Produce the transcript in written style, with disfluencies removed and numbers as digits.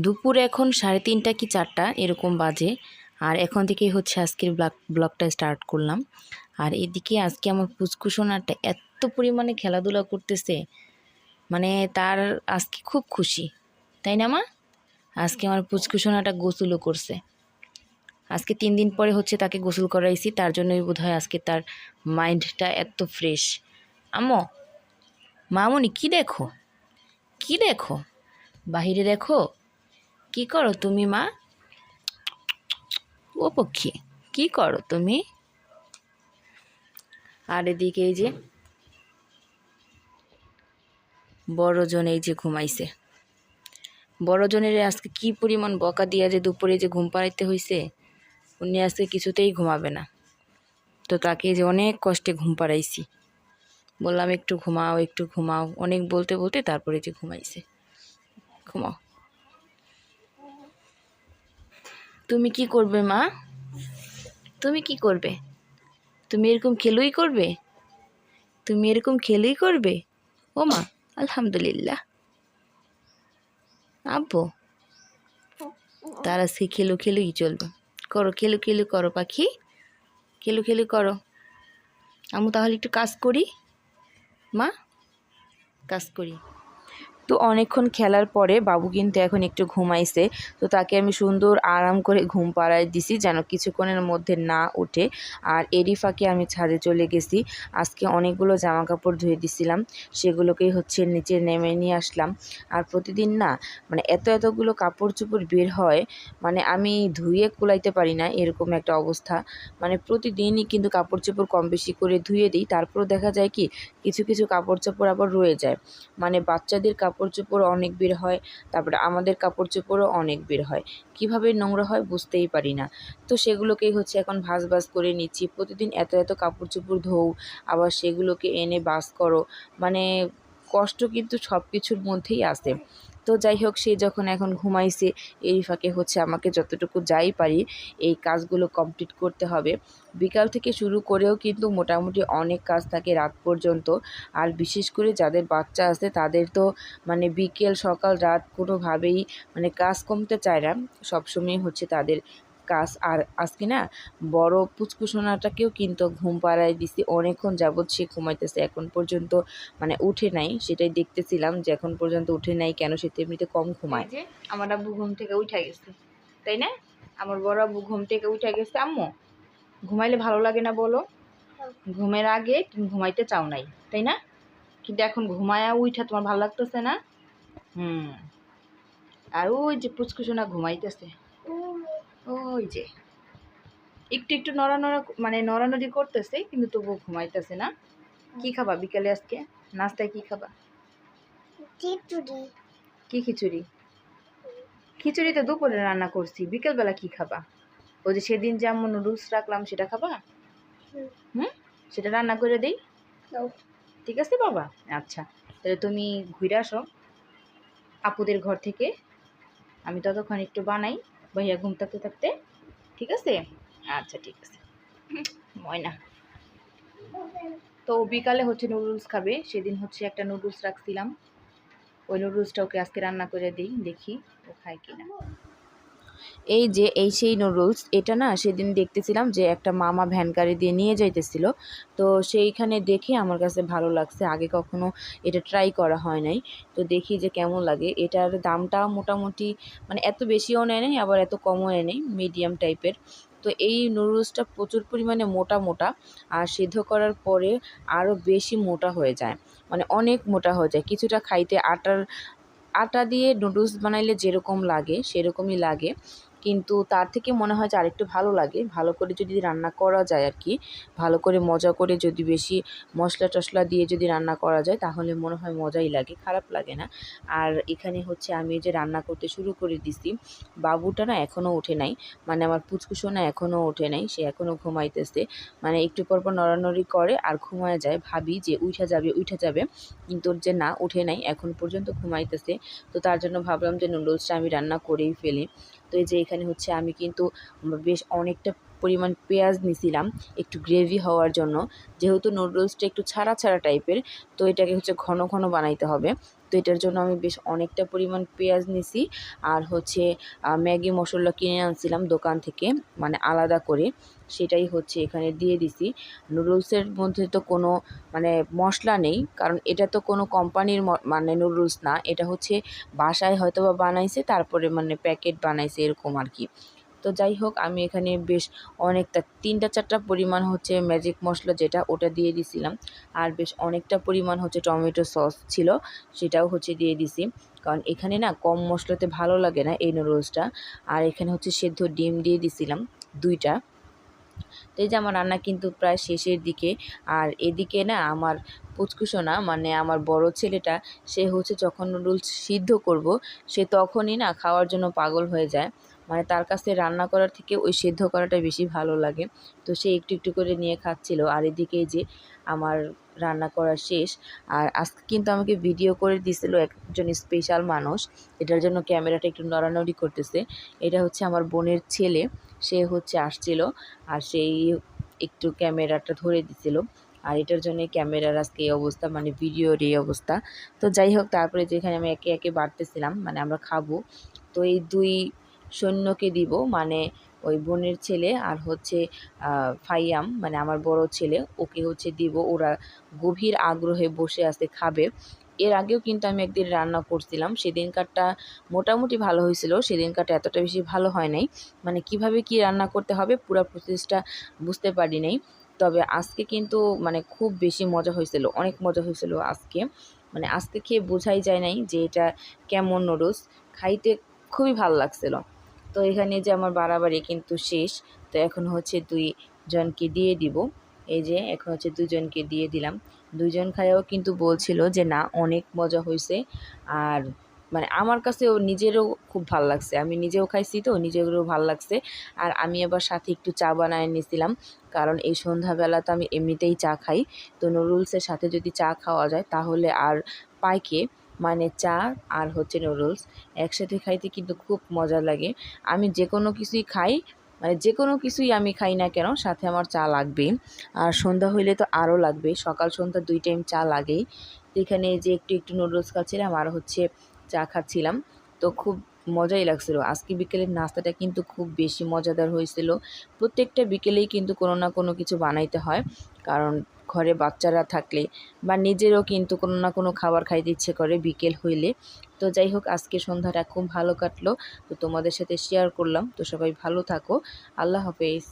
দুপুর এখন 3:30 কি 4টা এরকম বাজে। আর এখন থেকেই হচ্ছে আজকের ব্লগটা স্টার্ট করলাম। আর এদিকে আজকে আমার পুচকুসোনাটা এত পরিমাণে খেলাধুলা করতেছে, মানে তার আজকে খুব খুশি, তাই না মা? আজকে আমার পুচকুসোনাটা গোসলও করছে। আজকে 3 দিন পরে হচ্ছে তাকে গোসল করাইছি, তার জন্যই বোধহয় আজকে তার মাইন্ডটা এত ফ্রেশ। আম্মু, মামুনি কি দেখো, কি দেখো, বাহিরে দেখো, কি করো তুমি মা? ও পক্ষী, কি করো তুমি? আর এদিকে এই যে বড়জন এই যে ঘুমাইছে। বড়জনের আজকে কি পরিমাণ বকা দিয়া যে দুপুরে যে ঘুম পাড়াইতে হইছে, উনি আজকে কিছুতেই ঘুমাবে না। তো তাকে যে অনেক কষ্টে ঘুম পাড়াইছি, বললাম একটু ঘুমাও একটু ঘুমাও, অনেক বলতে বলতে তারপরে যে ঘুমাইছে। ঘুমাও। তুমি কি করবে মা? তুমি কি করবে? তুমি এরকম খেলুই করবে? তুমি এরকম খেলুই করবে? ও মা, আলহামদুলিল্লাহ। আব্বু, তার আজকে খেলু খেলুই চলবে। করো, খেলু খেলু করো পাখি, খেলু খেলু করো। আমি তাহলে একটু কাজ করি মা, কাজ করি। তো অনেকক্ষণ খেলার পরে বাবু কিন্তু এখন একটু ঘুমাইছে। তো তাকে আমি সুন্দর আরাম করে ঘুম পাড়ায় দিছি যেন কিছুক্ষণের মধ্যে না উঠে। আর এরই ফাঁকে আমি ছাদে চলে গেছি। আজকে অনেকগুলো জামা কাপড় ধুয়ে দিছিলাম, সেগুলোকেই হচ্ছে নিচে নেমে নিয়ে আসলাম। আর প্রতিদিন না মানে এতগুলো কাপড় চোপড় বের হয়, মানে আমি ধুয়ে কুলাইতে পারি না, এরকম একটা অবস্থা। মানে প্রতিদিনই কিন্তু কাপড় চোপড় কম বেশি করে ধুয়ে দিই, তারপরও দেখা যায় কি কিছু কিছু কাপড় চোপড় আবার রয়ে যায়। মানে বাচ্চাদের কাপড় চোপড় অনেক বের হয়, তারপরে আমাদের কাপড় চোপড়ও অনেক বের হয়। কিভাবে নোংরা হয় বুঝতেই পারি না। তো সেগুলোকেই হচ্ছে এখন ভাঁজ করে নিচ্ছি। প্রতিদিন এত কাপড় চোপড় ধোও, আবার সেগুলোকে এনে ভাঁজ করো, মানে কষ্ট কিন্তু সব কিছুর মধ্যেই আছে। তো যাই হোক, সে যখন এখন ঘুমাইছে, এই ফাঁকে হচ্ছে আমাকে যতটুকু যাই পারি এই কাজগুলো কমপ্লিট করতে হবে। বিকাল থেকে শুরু করেও কিন্তু মোটামুটি অনেক কাজ থাকে রাত পর্যন্ত। আর বিশেষ করে যাদের বাচ্চা আছে তাদের তো মানে বিকেল সকাল রাত কোনোভাবেই মানে কাজ কমতে চায় না, সবসময় হচ্ছে তাদের কাজ। আর আজকে না বড় পুচকুসোনাটাকেও কিন্তু ঘুম পাড়ায় দিছি, অনেকক্ষণ যাবৎ সে ঘুমাইতেছে, এখন পর্যন্ত মানে উঠে নাই। সেটাই দেখতেছিলাম যে এখন পর্যন্ত উঠে নাই কেন, সে এমনিতে কম ঘুমায়। যে আমার আব্বু ঘুম থেকে উঠে গেছে, তাই না? আমার বড় আব্বু ঘুম থেকে উঠে গেছে। আম্মু, ঘুমাইলে ভালো লাগে না বলো? ঘুমের আগে তুমি ঘুমাইতে চাও নাই, তাই না? কিন্তু এখন ঘুমায়া উঠা তোমার ভালো লাগতেছে না? আর ওই যে পুচকুসোনা ঘুমাইতেছে, ওই যে একটু নড়ানড়ি করতেছে, কিন্তু তবুও ঘুমাইতেছে না। কি খাবা বিকালে আজকে নাস্তায়? কি খাবা? খিচুড়ি। কি খিচুড়ি? খিচুড়ি তো দুপুরে রান্না করছি, বিকেলবেলা কি খাবা? ওই যে সেদিন যেমন নুডলস রাখলাম সেটা খাবা? সেটা রান্না করে দিই? ঠিক আছে বাবা। আচ্ছা, তাহলে তুমি ঘুরে আসো আপুদের ঘর থেকে, আমি ততক্ষণ একটু বানাই ভাইয়া ঘুম থাকতে। ঠিক আছে? আচ্ছা ঠিক আছে ময়না। তো বিকালে হচ্ছে নুডলস খাবে, সেদিন হচ্ছে একটা নুডলস রাখছিলাম, ওই নুডলসটা ওকে আজকে রান্না করে দিই, দেখি ও খায় কিনা। এই সেই নুডলস। এটা না সেদিন দেখতেছিলাম যে একটা মামা ভ্যান গাড়ি দিয়ে নিয়ে যাইতেছিল, তো সেইখানে দেখে আমার কাছে ভালো লাগছে, আগে কখনো এটা ট্রাই করা হয় নাই। তো দেখি যে কেমন লাগে। এটার দামটা মোটামুটি মানে এত বেশিও নেয় নাই, আবার এত কমও নেয় নাই, মিডিয়াম টাইপের। তো এই নুডলসটা প্রচুর পরিমাণে মোটা, আর সিদ্ধ করার পরে আরও বেশি মোটা হয়ে যায়, মানে অনেক মোটা হয়ে যায়। কিছুটা খাইতে আটা দিয়ে নুডলস বানাইলে যেরকম লাগে সেরকমই লাগে, কিন্তু তার থেকে মনে হয় যে আরেকটু ভালো লাগে, ভালো করে যদি রান্না করা যায় আর কি, ভালো করে মজা করে যদি বেশি মশলা টশলা দিয়ে যদি রান্না করা যায় তাহলে মনে হয় মজাই লাগে, খারাপ লাগে না। আর এখানে হচ্ছে আমি যে রান্না করতে শুরু করে দিছি, বাবুটা না এখনও ওঠে নাই, মানে আমার পুচকুসোনা এখনও ওঠে নাই, সে এখনও ঘুমাইতেছে। মানে একটু পর নড়ানড়ি করে আর ঘুমায় যায়, ভাবি যে উঠা যাবে, কিন্তু ওর যে না উঠে নাই, এখন পর্যন্ত ঘুমাইতেছে। তো তার জন্য ভাবলাম যে নুডলসটা আমি রান্না করেই ফেলি। তো এই যে এখানে হচ্ছে আমি কিন্তু বেশ অনেকটা পরিমাণ পেঁয়াজ নিছিলাম একটু গ্রেভি হওয়ার জন্য, যেহেতু নুডলসটা একটু ছাড়া টাইপের, তো এটাকে হচ্ছে ঘন বানাইতে হবে। তো এটার জন্য আমি বেশ অনেকটা পরিমাণ পেঁয়াজ নিছি আর হচ্ছে ম্যাগি মশলা কিনে আনছিলাম দোকান থেকে, মানে আলাদা করে, সেটাই হচ্ছে এখানে দিয়ে দিছি। নুডলসের মধ্যে তো কোনো মানে মশলা নেই, কারণ এটা তো কোনো কোম্পানির মানে নুডলস না, এটা হচ্ছে বাসায় হয়তো বা বানাইছে, তারপরে মানে প্যাকেট বানাইছে এরকম আর কি। তো যাই হোক, আমি এখানে বেশ অনেকটা 3-4টা পরিমাণ হচ্ছে ম্যাজিক মশলা যেটা, ওটা দিয়ে দিছিলাম। আর বেশ অনেকটা পরিমাণ হচ্ছে টমেটো সস ছিল, সেটাও হচ্ছে দিয়ে দিছি, কারণ এখানে না কম মশলাতে ভালো লাগে না এই নুডলসটা। আর এখানে হচ্ছে সেদ্ধ ডিম দিয়ে দিছিলাম 2টা। তো এই যে আমার রান্না কিন্তু প্রায় শেষের দিকে। আর এদিকে না আমার পুচকুসোনা মানে আমার বড় ছেলেটা, সে হচ্ছে যখন নুডলস সিদ্ধ করব, সে তখনই না খাওয়ার জন্য পাগল হয়ে যায়। মানে তার কাছে রান্না করার থেকে ওই সিদ্ধ করাটা বেশি ভালো লাগে। তো সে একটু একটু করে নিয়ে খাচ্ছিল। আর এদিকে যে আমার রান্না করা শেষ। আর আজকে কিন্তু আমাকে ভিডিও করে দিছিল একজন স্পেশাল মানুষ, এটার জন্য ক্যামেরাটা একটু নড়ানড়ি করতেছে। এটা হচ্ছে আমার বোনের ছেলে, সে হচ্ছে আসছিল, আর সেই একটু ক্যামেরাটা ধরে দিছিল। আর এটার জন্য ক্যামেরার আজকে এই অবস্থা, মানে ভিডিওর এই অবস্থা। তো যাই হোক, তারপরে যেখানে আমি একে একে বাড়তেছিলাম, মানে আমরা খাবো, তো এই 2 সৈন্যকে দিব, মানে ওই বোনের ছেলে আর হচ্ছে ফাইয়াম মানে আমার বড় ছেলে, ওকে হচ্ছে দিব। ওরা গভীর আগ্রহে বসে আছে খাবে। এর আগেও কিন্তু আমি একদিন রান্না করছিলাম, সেদিনকারটা মোটামুটি ভালো হয়েছিল, সেদিনকারটা এতটা বেশি ভালো হয় নাই, মানে কিভাবে কি রান্না করতে হবে পুরো প্রসেসটা বুঝতে পারি নাই। তবে আজকে কিন্তু মানে খুব বেশি মজা হয়েছিল, অনেক মজা হয়েছিল আজকে। মানে আজকে খেয়ে বোঝাই যায় নাই যে এটা কেমন নুডলস, খাইতে খুবই ভালো লাগছিল। তো এখানে যে আমার বাড়াবাড়ি কিন্তু শেষ। তো এখন হচ্ছে 2 জনকে দিয়ে দিব। এই যে এখন হচ্ছে 2 জনকে দিয়ে দিলাম। 2 জন খাইয়াও কিন্তু বলছিল যে না অনেক মজা হয়েছে। আর মানে আমার কাছেও নিজেরও খুব ভাল লাগছে, আমি নিজেও খাইছি তো নিজেরও ভাল লাগছে। আর আমি আবার সাথে একটু চা বানায় নিয়েছিলাম, কারণ এই সন্ধ্যাবেলা তো আমি এমনিতেই চা খাই। তো নুডলসের সাথে যদি চা খাওয়া যায় তাহলে আর পাই কে, মানে চা আর হচ্ছে নুডলস একসাথে খাইতে কিন্তু খুব মজা লাগে। আমি যে কোনো কিছুই খাই, মানে যে কোনো কিছুই আমি খাই না কেন সাথে আমার চা লাগবেই। আর সন্ধ্যা হইলে তো আরও লাগবে, সকাল সন্ধ্যা 2 টাইম চা লাগেই। তো এখানে যে একটু একটু নুডলস খাচ্ছিলাম আর হচ্ছে চা খাচ্ছিলাম। তো খুব মজাই লাগছিল। আজকে বিকেলের নাস্তাটা কিন্তু খুব বেশি মজাদার হয়েছিল। প্রত্যেকটা বিকেলেই কিন্তু কোনো না কোনো কিছু বানাইতে হয়, কারণ ঘরে বাচ্চারা থাকলে বা নিজেরও কিন্তু কোনো না কোনো খাবার খাইতে ইচ্ছে করে বিকেল হইলে। তো যাই হোক, আজকে সন্ধ্যাটা খুব ভালো কাটলো, তো তোমাদের সাথে শেয়ার করলাম। তো সবাই ভালো থাকো, আল্লাহ হাফেজ।